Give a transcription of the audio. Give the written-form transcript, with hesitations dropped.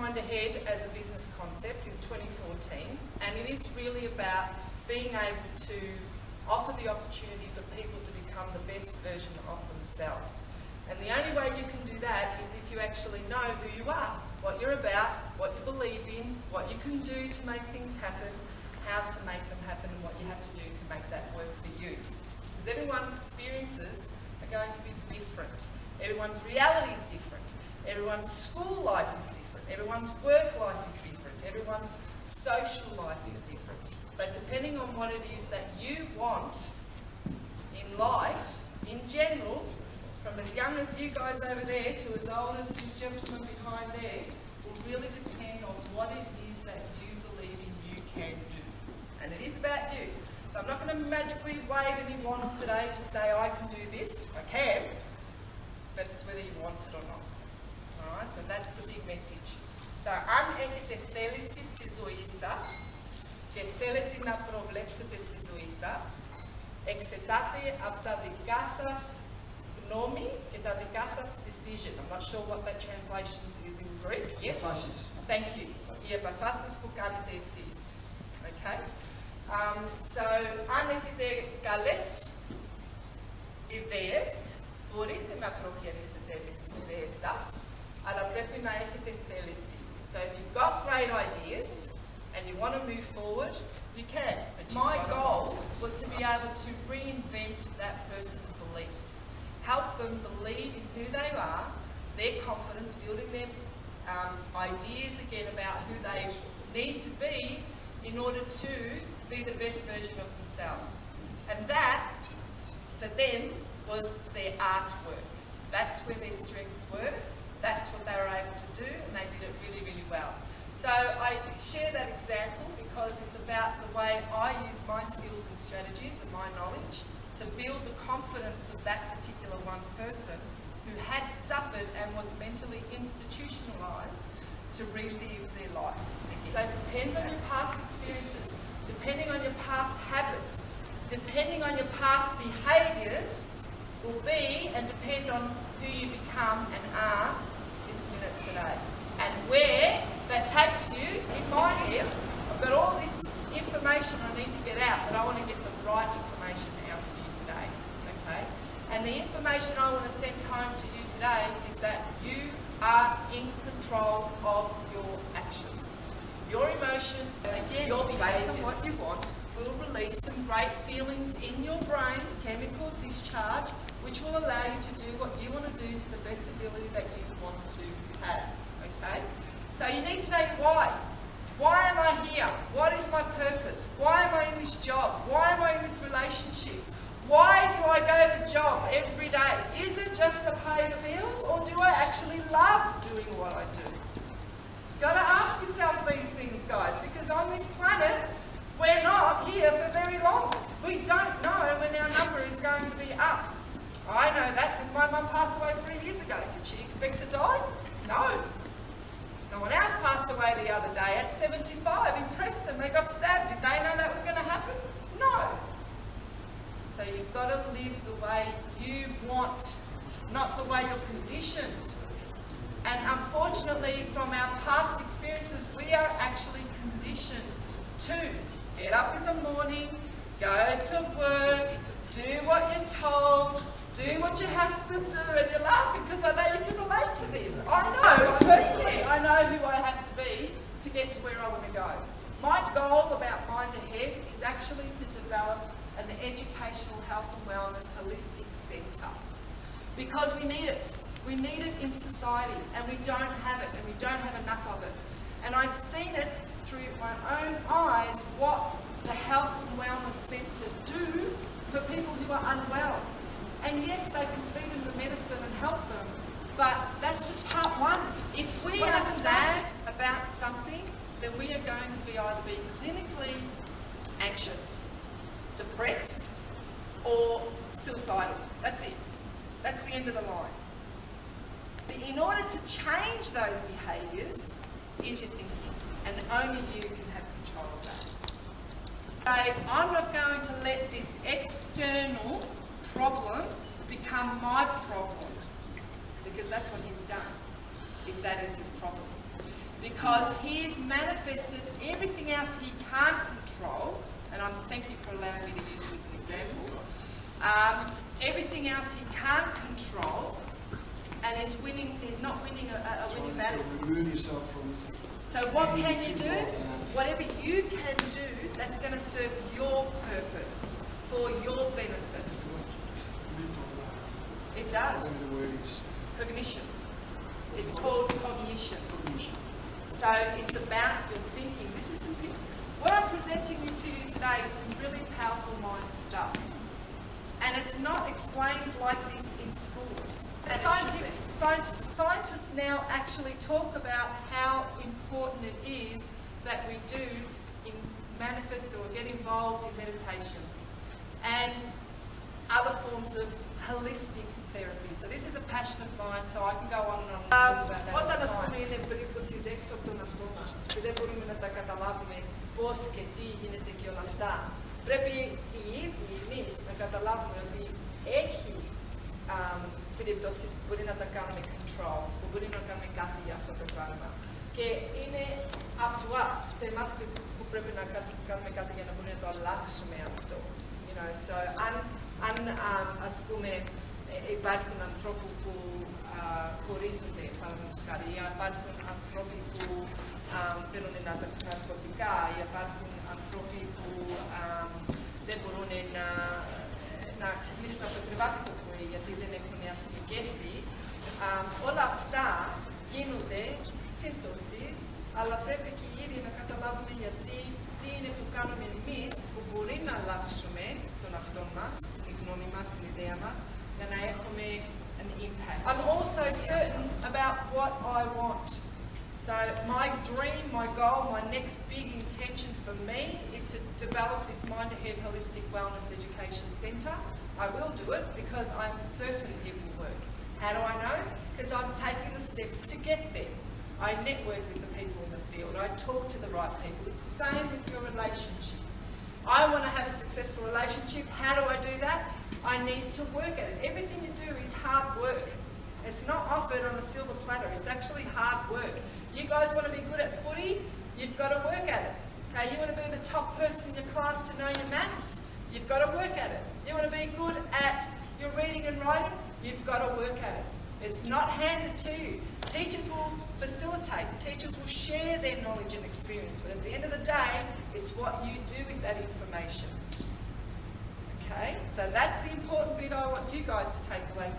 Mind Ahead as a business concept in 2014, and it is really about being able to offer the opportunity for people to become the best version of themselves. And the only way you can do that is if you actually know who you are, what you're about, what you believe in, what you can do to make things happen, how to make them happen, and what you have to do to make that work for you. Because everyone's experiences are going to be different. Everyone's reality is different. Everyone's school life is different. Everyone's work life is different. Everyone's social life is different. But depending on what it is that you want in life, in general, from as young as you guys over there to as old as the gentleman behind there, will really depend on what it is that you believe in you can do. And it is about you. So I'm not going to magically wave any wands today to say I can do this. I can. But it's whether you want it or not. Alright, so that's the big message. So, αν έχετε θέληση στη ζωή σας και θέλετε να προβλέψετε στη ζωή σας, εξετάτε από τα δικά σας γνώμη και τα δικά σας decision. I'm not sure what that translation is in Greek. Yes? Thank you. Οι επαφάσεις που κάνετε εσείς. Okay? So, αν έχετε καλές ιδέες, μπορείτε να προχωρήσετε με τις ιδέες σας, αλλά πρέπει να έχετε θέληση. So if you've got great ideas and you want to move forward, you can. My goal was to be able to reinvent that person's beliefs, help them believe in who they are, their confidence, building their ideas again about who they need to be in order to be the best version of themselves. And that, for them, was their artwork. That's where their strengths were. That's what they were able to do, and they did it really, really well. So I share that example because it's about the way I use my skills and strategies and my knowledge to build the confidence of that particular one person who had suffered and was mentally institutionalized to relive their life. So it depends on your past experiences, depending on your past habits, depending on your past behaviours, will be and depend on who you become and are this minute today. And where that takes you, in my head, I've got all this information I need to get out, but I want to get the right information out to you today, okay? And the information I want to send home to you today is that you are in control of your actions. Your emotions, again, your based on what you want, will release some great feelings in your brain, chemical discharge, which will allow you to do what you want to do to the best ability that you want to have, okay? So you need to know your why. Why am I here? What is my purpose? Why am I in this job? Why am I in this relationship? Why do I go to job every day? Is it just to pay the bills, or do I actually love doing what I do? You've got to ask yourself these things, guys, because on this planet, we're not here for very long. We don't know when our number is going to be up. I know that because my mum passed away 3 years ago. Did she expect to die? No. Someone else passed away the other day at 75 in Preston. They got stabbed. Did they know that was going to happen? No. So you've got to live the way you want, not the way you're conditioned. And unfortunately, from our past experiences, we are actually conditioned to get up in the morning, go to work, do what you're told, do what you have to do, and you're laughing because I know you can relate to this. I know, personally, I know who I have to be to get to where I want to go. My goal about Mind Ahead is actually to develop an educational health and wellness holistic centre because we need it. We need it in society, and we don't have it, and we don't have enough of it. And I've seen it through my own eyes what the Health and Wellness Centre do for people who are unwell. And yes, they can feed them the medicine and help them, but that's just part one. If we are sad about something, then we are going to be either be clinically anxious, depressed, or suicidal. That's it. That's the end of the line. In order to change those behaviours is your thinking, and only you can have control of that. So I'm not going to let this external problem become my problem, because that's what he's done, if that is his problem. because he's manifested everything else he can't control, and thank you for allowing me to use you as an example, everything else he can't control, and he's not winning a winning battle. Remove yourself from. So what can you do? Whatever you can do, that's going to serve your purpose, for your benefit. It does. Whatever the word is. Cognition. It's called cognition. So it's about your thinking. This is some things. What I'm presenting to you today is some really powerful mind stuff. And it's not explained like this in schools. And scientists now actually talk about how important it is that we do manifest or get involved in meditation and other forms of holistic therapy. So this is a passion of mine, so I can go on and on and talk about that. Όταν ας πούμε είναι περίπτωση έξω από τον εαυτό μας και δεν μπορούμε να τα καταλάβουμε πώς και τι γίνεται και όλα αυτά, πρέπει οι ίδιοι εμείς να καταλάβουμε ότι έχει περιπτώσεις που μπορεί να τα κάνουμε control, που μπορεί να κάνουμε κάτι για αυτό το πράγμα. Και είναι up to us, σε εμάς που πρέπει να κάνουμε κάτι για να μπορούμε να το αλλάξουμε αυτό. You know, so, αν ας πούμε υπάρχουν ανθρώποι που χωρίζονται, παραδείγματος χάρη, υπάρχουν άνθρωποι που παίρνουν ναρκωτικά, υπάρχουν άνθρωποι που δεν μπορούν να ξυπνήσουν από το κρεβάτι το πρωί γιατί δεν έχουν ας πούμε κέφι. Όλα αυτά γίνονται συμπτώσεις, αλλά πρέπει και οι ίδιοι να καταλάβουμε γιατί τι είναι που κάνουμε εμείς που μπορεί να αλλάξουμε τον εαυτό μας, τη γνώμη μας, την ιδέα μας, για να έχουμε an impact. I'm also certain about what I want. So my dream, my goal, my next big intention for me is to develop this Mind Ahead Holistic Wellness Education Centre. I will do it because I'm certain it will work. How do I know? Because I'm taking the steps to get there. I network with the people in the field. I talk to the right people. It's the same with your relationship. I want to have a successful relationship. How do I do that? I need to work at it. Everything you do is hard work. It's not offered on a silver platter. It's actually hard work. You guys want to be good at footy? You've got to work at it. Okay, you want to be the top person in your class to know your maths? You've got to work at it. You want to be good at your reading and writing? You've got to work at it. It's not handed to you. Teachers will facilitate. Teachers will share their knowledge and experience. But at the end of the day, it's what you do with that information. Okay? So that's the important bit I want you guys to take away.